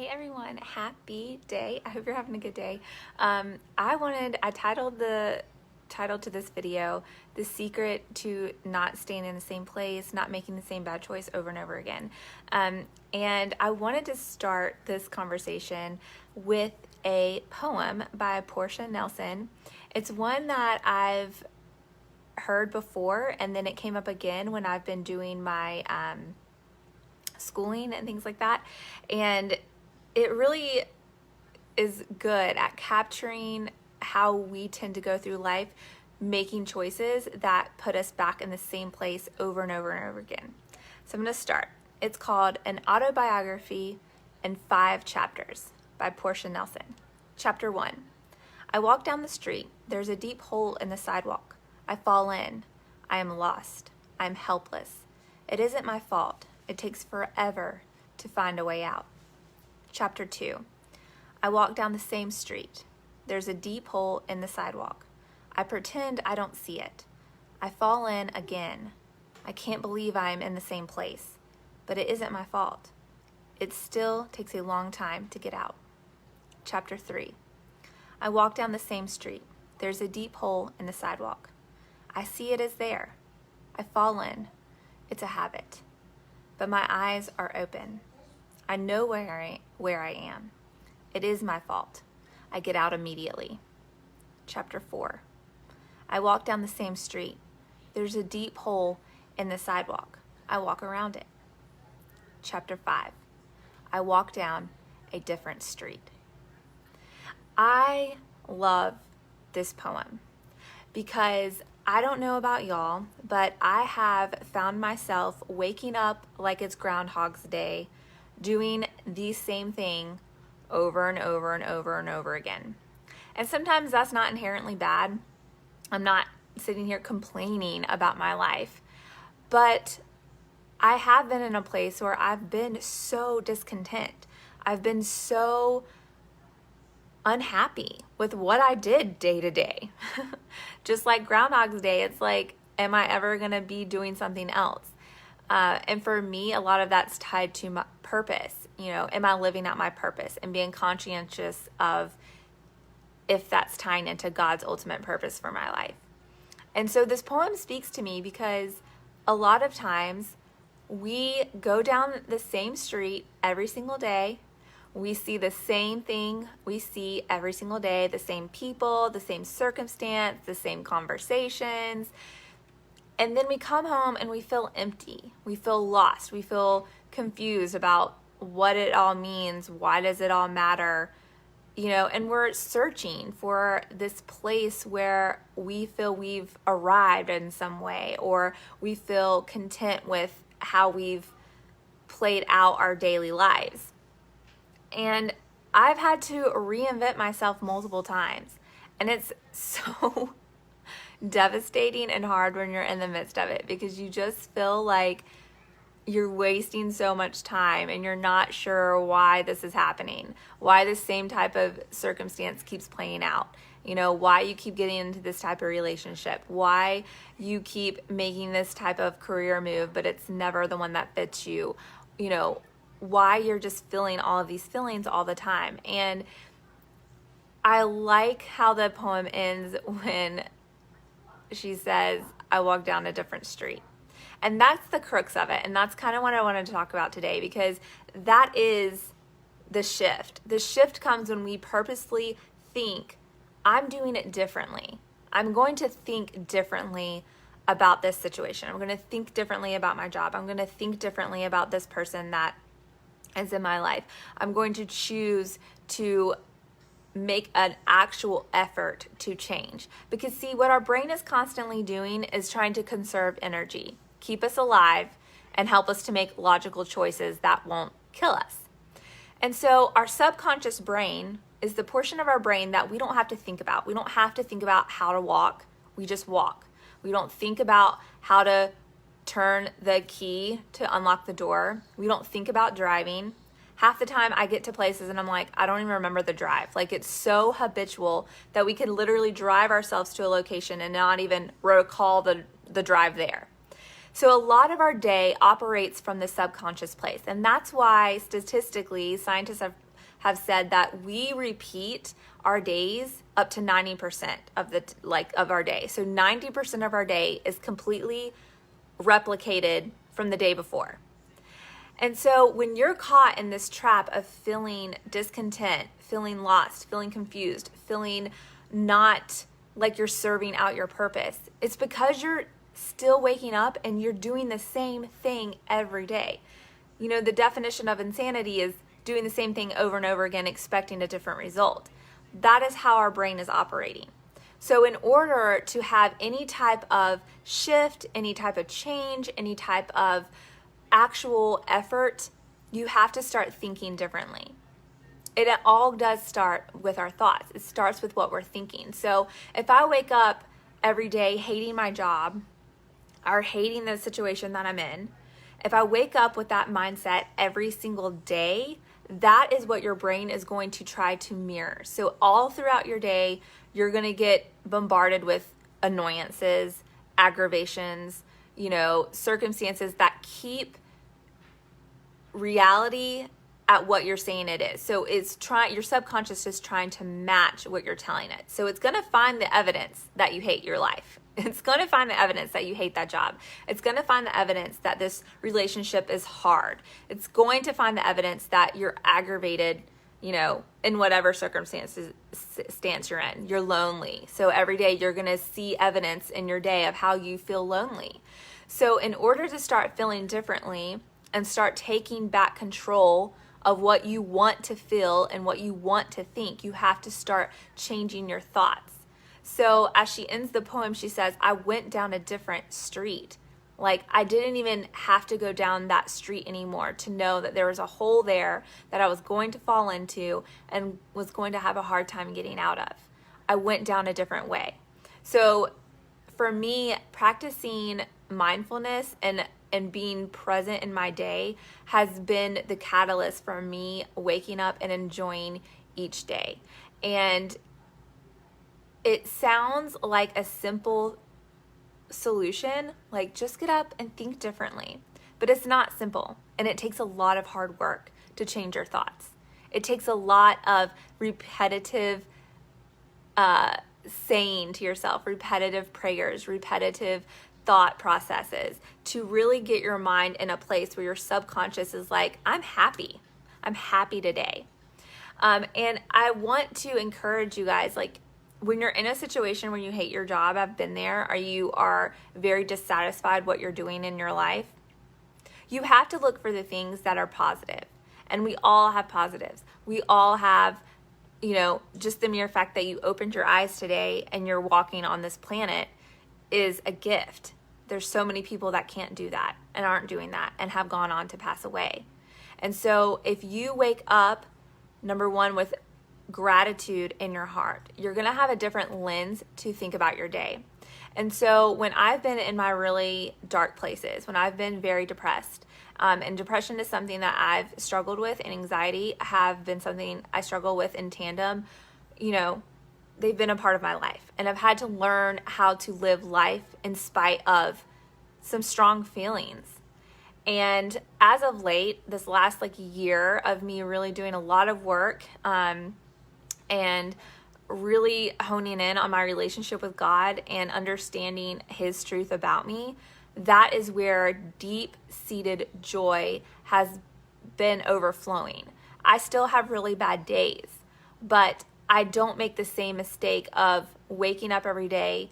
Hey everyone, happy day. I hope you're having a good day. I titled the title to this video, The Secret to Not Staying in the Same Place, Not Making the Same Bad Choice Over and Over Again. And I wanted to start this conversation with a poem by Portia Nelson. It's one that I've heard before, and then it came up again when I've been doing my schooling and things like that. And it really is good at capturing how we tend to go through life, making choices that put us back in the same place over and over and over again. So I'm going to start. It's called An Autobiography in 5 Chapters by Portia Nelson. Chapter 1. I walk down the street. There's a deep hole in the sidewalk. I fall in. I am lost. I am helpless. It isn't my fault. It takes forever to find a way out. Chapter 2. I walk down the same street. There's a deep hole in the sidewalk. I pretend I don't see it. I fall in again. I can't believe I am in the same place, but it isn't my fault. It still takes a long time to get out. Chapter 3. I walk down the same street. There's a deep hole in the sidewalk. I see it as there. I fall in. It's a habit. But my eyes are open. I know where I am. It is my fault. I get out immediately. Chapter 4. I walk down the same street. There's a deep hole in the sidewalk. I walk around it. Chapter 5. I walk down a different street. I love this poem because I don't know about y'all, but I have found myself waking up like it's Groundhog's Day, doing the same thing over and over and over and over again. And sometimes that's not inherently bad. I'm not sitting here complaining about my life, but I have been in a place where I've been so discontent. I've been so unhappy with what I did day to day. Just like Groundhog's Day, it's like, am I ever going to be doing something else? And for me, a lot of that's tied to my purpose. You know, am I living out my purpose and being conscientious of if that's tying into God's ultimate purpose for my life? And so this poem speaks to me because a lot of times we go down the same street every single day. We see the same thing we see every single day, the same people, the same circumstance, the same conversations. And then we come home and we feel empty. We feel lost. We feel confused about what it all means. Why does it all matter? You know, and we're searching for this place where we feel we've arrived in some way, or we feel content with how we've played out our daily lives. And I've had to reinvent myself multiple times. And it's so devastating and hard when you're in the midst of it, because you just feel like you're wasting so much time and you're not sure why this is happening, why the same type of circumstance keeps playing out, you know, why you keep getting into this type of relationship, why you keep making this type of career move, but it's never the one that fits you, you know, why you're just feeling all of these feelings all the time. And I like how the poem ends when she says, I walk down a different street. And that's the crux of it. And that's kind of what I wanted to talk about today, because that is the shift. The shift comes when we purposely think, I'm doing it differently. I'm going to think differently about this situation. I'm going to think differently about my job. I'm going to think differently about this person that is in my life. I'm going to choose to make an actual effort to change. Because see, what our brain is constantly doing is trying to conserve energy, keep us alive, and help us to make logical choices that won't kill us. And so our subconscious brain is the portion of our brain that we don't have to think about. We don't have to think about how to walk. We just walk. We don't think about how to turn the key to unlock the door. We don't think about driving. Half the time I get to places and I'm like, I don't even remember the drive. Like, it's so habitual that we can literally drive ourselves to a location and not even recall the drive there. So a lot of our day operates from the subconscious place. And that's why statistically scientists have have said that we repeat our days up to 90% of our day. So 90% of our day is completely replicated from the day before. And so when you're caught in this trap of feeling discontent, feeling lost, feeling confused, feeling not like you're serving out your purpose, it's because you're still waking up and you're doing the same thing every day. You know, the definition of insanity is doing the same thing over and over again, expecting a different result. That is how our brain is operating. So in order to have any type of shift, any type of change, any type of actual effort, you have to start thinking differently. It all does start with our thoughts. It starts with what we're thinking. So if I wake up every day hating my job or hating the situation that I'm in, if I wake up with that mindset every single day, that is what your brain is going to try to mirror. So all throughout your day, you're going to get bombarded with annoyances, aggravations, circumstances that keep reality at what you're saying it is. So your subconscious is trying to match what you're telling it. So it's going to find the evidence that you hate your life. It's going to find the evidence that you hate that job. It's going to find the evidence that this relationship is hard. It's going to find the evidence that you're aggravated, in whatever stance you're in. You're lonely. So every day you're going to see evidence in your day of how you feel lonely. So in order to start feeling differently and start taking back control of what you want to feel and what you want to think, you have to start changing your thoughts. So as she ends the poem, she says, I went down a different street. Like I didn't even have to go down that street anymore to know that there was a hole there that I was going to fall into and was going to have a hard time getting out of. I went down a different way. So for me, practicing mindfulness and being present in my day has been the catalyst for me waking up and enjoying each day. And it sounds like a simple solution, like just get up and think differently. But it's not simple, and it takes a lot of hard work to change your thoughts. It takes a lot of repetitive saying to yourself, repetitive prayers, repetitive thought processes to really get your mind in a place where your subconscious is like, I'm happy today. And I want to encourage you guys, like when you're in a situation where you hate your job, I've been there, or you are very dissatisfied what you're doing in your life, you have to look for the things that are positive. And we all have positives. We all have, just the mere fact that you opened your eyes today and you're walking on this planet is a gift. There's so many people that can't do that and aren't doing that and have gone on to pass away. And so if you wake up, number one, with gratitude in your heart, you're going to have a different lens to think about your day. And so when I've been in my really dark places, when I've been very depressed, and depression is something that I've struggled with, and anxiety have been something I struggle with in tandem, they've been a part of my life. And I've had to learn how to live life in spite of some strong feelings. And as of late, this last year of me really doing a lot of work, and really honing in on my relationship with God and understanding His truth about me, that is where deep-seated joy has been overflowing. I still have really bad days, but I don't make the same mistake of waking up every day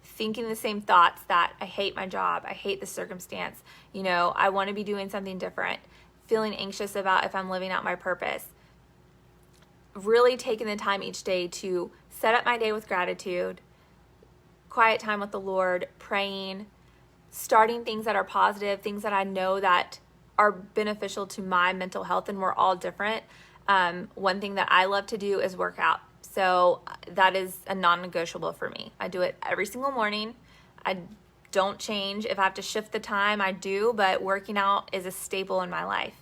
thinking the same thoughts that I hate my job, I hate the circumstance, I want to be doing something different, feeling anxious about if I'm living out my purpose. Really taking the time each day to set up my day with gratitude, quiet time with the Lord, praying, starting things that are positive, things that I know that are beneficial to my mental health, and we're all different. One thing that I love to do is work out. So that is a non-negotiable for me. I do it every single morning. I don't change. If I have to shift the time, I do, but working out is a staple in my life.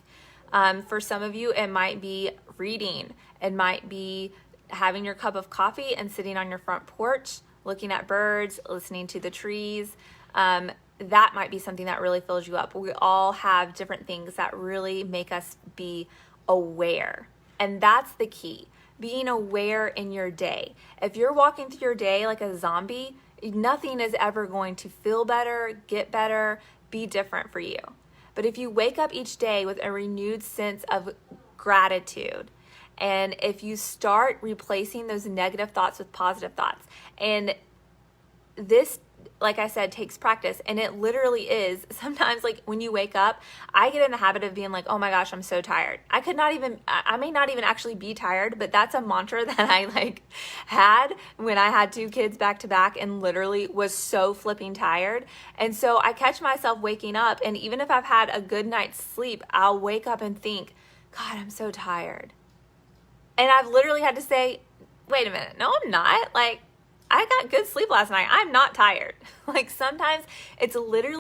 For some of you, it might be reading. It might be having your cup of coffee and sitting on your front porch, looking at birds, listening to the trees. That might be something that really fills you up. We all have different things that really make us be aware. And that's the key, being aware in your day. If you're walking through your day like a zombie, nothing is ever going to feel better, get better, be different for you. But if you wake up each day with a renewed sense of gratitude, and if you start replacing those negative thoughts with positive thoughts, and this, like I said, takes practice, and it literally is sometimes, like when you wake up, I get in the habit of being like, oh my gosh, I'm so tired. I may not even actually be tired, but that's a mantra that I like had when I had 2 kids back to back and literally was so flipping tired. And so I catch myself waking up, and even if I've had a good night's sleep, I'll wake up and think, God, I'm so tired. And I've literally had to say, wait a minute, no, I'm not. Like, I got good sleep last night. I'm not tired. Like sometimes it's literally,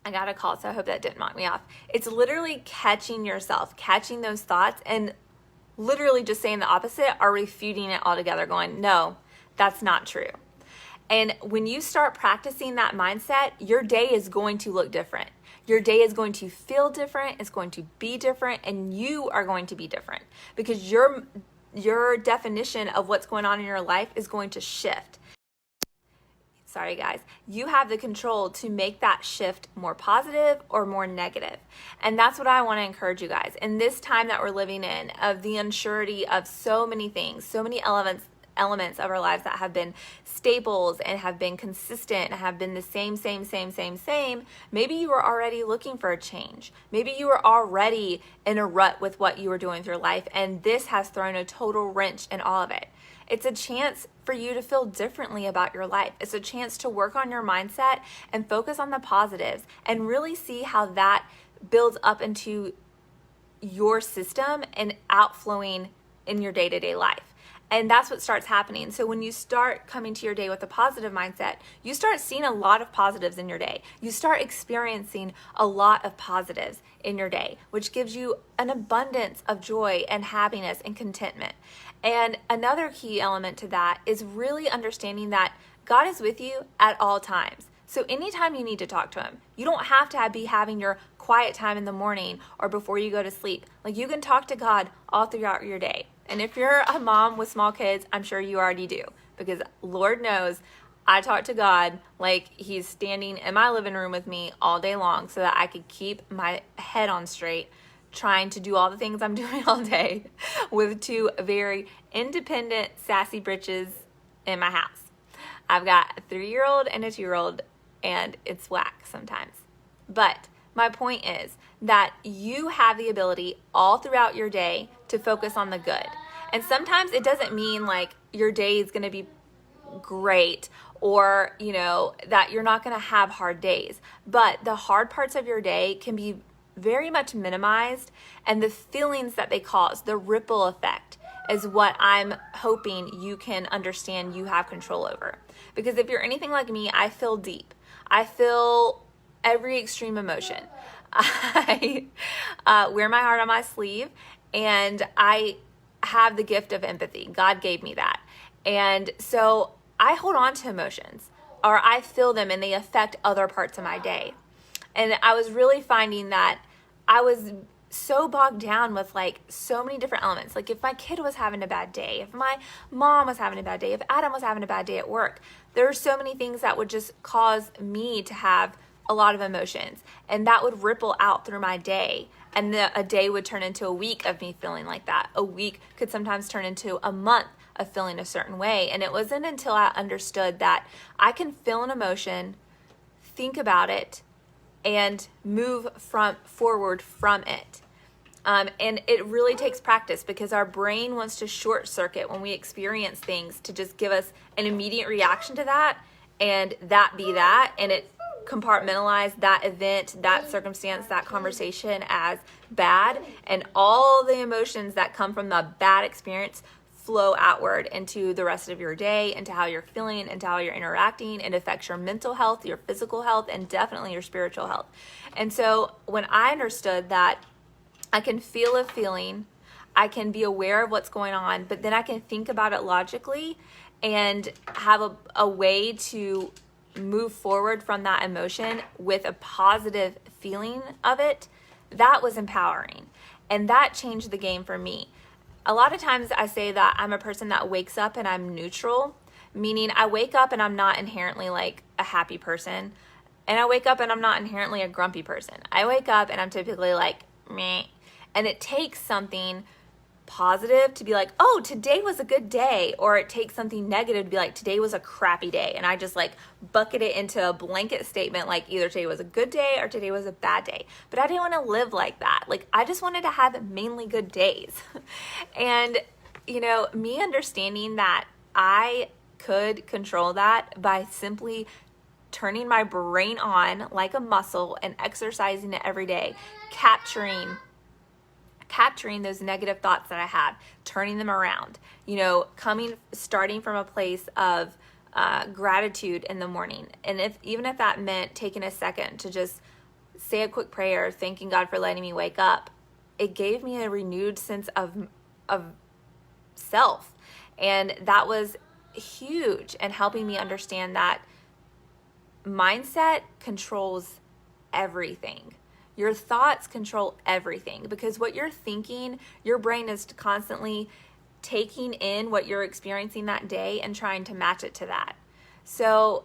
I got a call, so I hope that didn't knock me off. It's literally catching yourself, catching those thoughts, and literally just saying the opposite or refuting it altogether, going, no, that's not true. And when you start practicing that mindset, your day is going to look different. Your day is going to feel different. It's going to be different, and you are going to be different because your definition of what's going on in your life is going to shift. Sorry guys, you have the control to make that shift more positive or more negative. And that's what I want to encourage you guys. In this time that we're living in, of the unsurety of so many things, so many elements of our lives that have been staples and have been consistent and have been the same, maybe you were already looking for a change. Maybe you were already in a rut with what you were doing with your life, and this has thrown a total wrench in all of it. It's a chance for you to feel differently about your life. It's a chance to work on your mindset and focus on the positives and really see how that builds up into your system and outflowing in your day-to-day life. And that's what starts happening. So when you start coming to your day with a positive mindset, you start seeing a lot of positives in your day. You start experiencing a lot of positives in your day, which gives you an abundance of joy and happiness and contentment. And another key element to that is really understanding that God is with you at all times. So anytime you need to talk to him, you don't have to be having your quiet time in the morning or before you go to sleep. Like, you can talk to God all throughout your day. And if you're a mom with small kids, I'm sure you already do, because Lord knows I talk to God like he's standing in my living room with me all day long so that I could keep my head on straight, trying to do all the things I'm doing all day with 2 very independent, sassy britches in my house. I've got a 3-year-old and a 2-year-old, and it's whack sometimes. But my point is that you have the ability all throughout your day to focus on the good. And sometimes it doesn't mean like your day is going to be great or, you know, that you're not going to have hard days. But the hard parts of your day can be very much minimized, and the feelings that they cause, the ripple effect, is what I'm hoping you can understand you have control over. Because if you're anything like me, I feel deep. I feel every extreme emotion. I wear my heart on my sleeve, and I have the gift of empathy. God gave me that. And so I hold on to emotions, or I feel them, and they affect other parts of my day. And I was really finding that I was so bogged down with like so many different elements. Like if my kid was having a bad day, if my mom was having a bad day, if Adam was having a bad day at work, there were so many things that would just cause me to have a lot of emotions, and that would ripple out through my day. And a day would turn into a week of me feeling like that. A week could sometimes turn into a month of feeling a certain way. And it wasn't until I understood that I can feel an emotion, think about it, and move forward from it. And it really takes practice, because our brain wants to short circuit when we experience things to just give us an immediate reaction to that, and that be that, and it compartmentalize that event, that circumstance, that conversation as bad, and all the emotions that come from the bad experience flow outward into the rest of your day, into how you're feeling, into how you're interacting. It affects your mental health, your physical health, and definitely your spiritual health. And so when I understood that I can feel a feeling, I can be aware of what's going on, but then I can think about it logically and have a way to move forward from that emotion with a positive feeling of it, that was empowering. And that changed the game for me. A lot of times I say that I'm a person that wakes up and I'm neutral, meaning I wake up and I'm not inherently like a happy person. And I wake up and I'm not inherently a grumpy person. I wake up and I'm typically like, meh. And it takes something positive to be like, oh, today was a good day. Or it takes something negative to be like, today was a crappy day. And I just like bucket it into a blanket statement, like either today was a good day or today was a bad day. But I didn't want to live like that. Like I just wanted to have mainly good days. And, you know, me understanding that I could control that by simply turning my brain on like a muscle and exercising it every day, capturing those negative thoughts that I have, turning them around, you know, starting from a place of gratitude in the morning. And even if that meant taking a second to just say a quick prayer, thanking God for letting me wake up, it gave me a renewed sense of self. And that was huge in helping me understand that mindset controls everything. Your thoughts control everything, because what you're thinking, your brain is constantly taking in what you're experiencing that day and trying to match it to that. So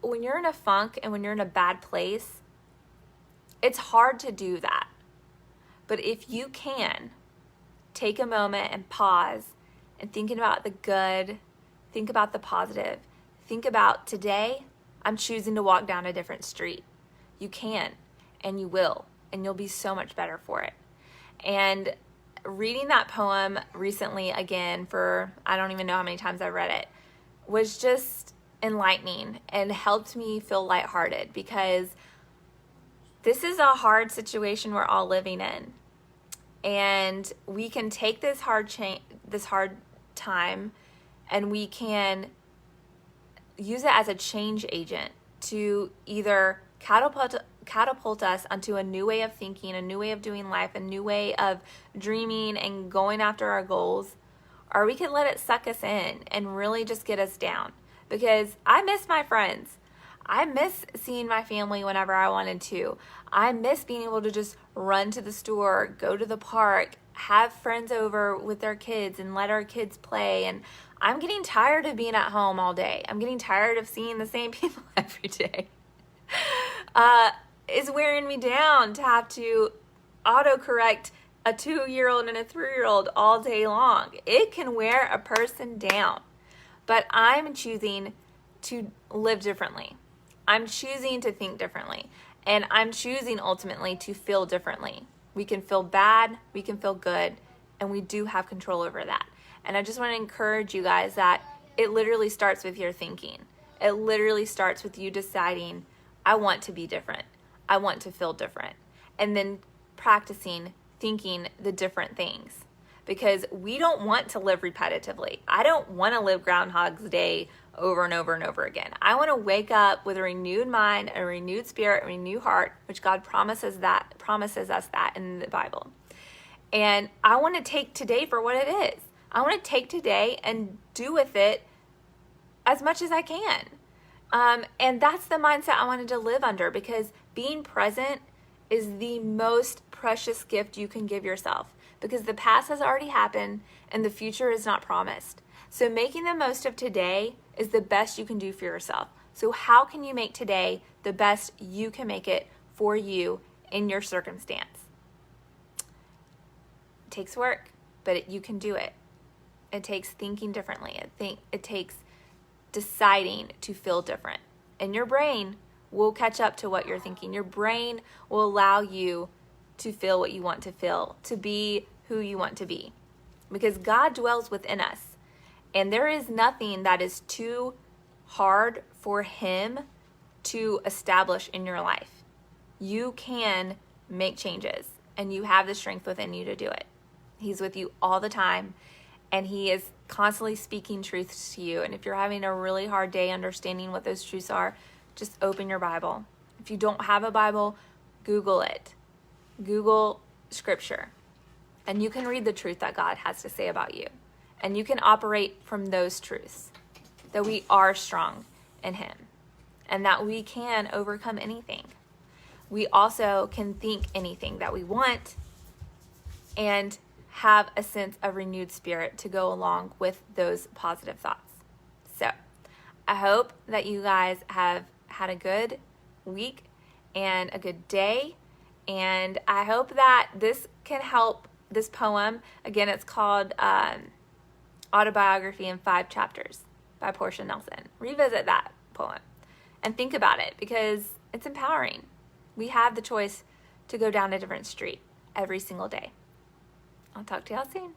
when you're in a funk and when you're in a bad place, it's hard to do that. But if you can take a moment and pause and think about the good, think about the positive, think about today, I'm choosing to walk down a different street. You can. And you will, and you'll be so much better for it. And reading that poem recently again for, I don't even know how many times I read it, was just enlightening and helped me feel lighthearted, because this is a hard situation we're all living in. And we can take this hard time and we can use it as a change agent to either catapult us onto a new way of thinking, a new way of doing life, a new way of dreaming and going after our goals, or we can let it suck us in and really just get us down. Because I miss my friends. I miss seeing my family whenever I wanted to. I miss being able to just run to the store, go to the park, have friends over with their kids and let our kids play. And I'm getting tired of being at home all day. I'm getting tired of seeing the same people every day. It's wearing me down to have to autocorrect a 2-year-old and a 3-year-old all day long. It can wear a person down. But I'm choosing to live differently. I'm choosing to think differently. And I'm choosing ultimately to feel differently. We can feel bad, we can feel good, and we do have control over that. And I just want to encourage you guys that it literally starts with your thinking. It literally starts with you deciding, I want to be different. I want to feel different. And then practicing thinking the different things. Because we don't want to live repetitively. I don't want to live Groundhog's Day over and over and over again. I want to wake up with a renewed mind, a renewed spirit, a renewed heart, which God promises us that in the Bible. And I want to take today for what it is. I want to take today and do with it as much as I can. And that's the mindset I wanted to live under, because being present is the most precious gift you can give yourself, because the past has already happened and the future is not promised. So making the most of today is the best you can do for yourself. So how can you make today the best you can make it for you in your circumstance? It takes work, but you can do it. It takes thinking differently. It takes deciding to feel different. And your brain will catch up to what you're thinking. Your brain will allow you to feel what you want to feel, to be who you want to be. Because God dwells within us. And there is nothing that is too hard for Him to establish in your life. You can make changes, and you have the strength within you to do it. He's with you all the time, and He is constantly speaking truths to you. And if you're having a really hard day understanding what those truths are, just open your Bible. If you don't have a Bible, Google it. Google scripture. And you can read the truth that God has to say about you. And you can operate from those truths, that we are strong in Him and that we can overcome anything. We also can think anything that we want and have a sense of renewed spirit to go along with those positive thoughts. So I hope that you guys have had a good week and a good day. And I hope that this can help. This poem, again, it's called Autobiography in 5 Chapters by Portia Nelson. Revisit that poem and think about it, because it's empowering. We have the choice to go down a different street every single day. I'll talk to y'all soon.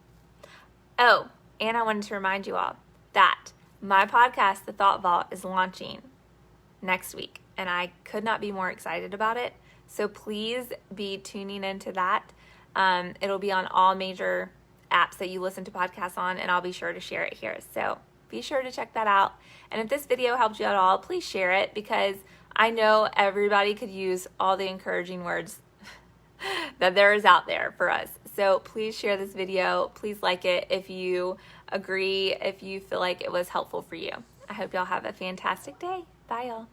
Oh, and I wanted to remind you all that my podcast, The Thought Vault, is launching next week, and I could not be more excited about it. So please be tuning into that. It'll be on all major apps that you listen to podcasts on, and I'll be sure to share it here. So be sure to check that out. And if this video helped you at all, please share it, because I know everybody could use all the encouraging words that there is out there for us. So please share this video. Please like it if you agree, if you feel like it was helpful for you. I hope y'all have a fantastic day. Bye, y'all.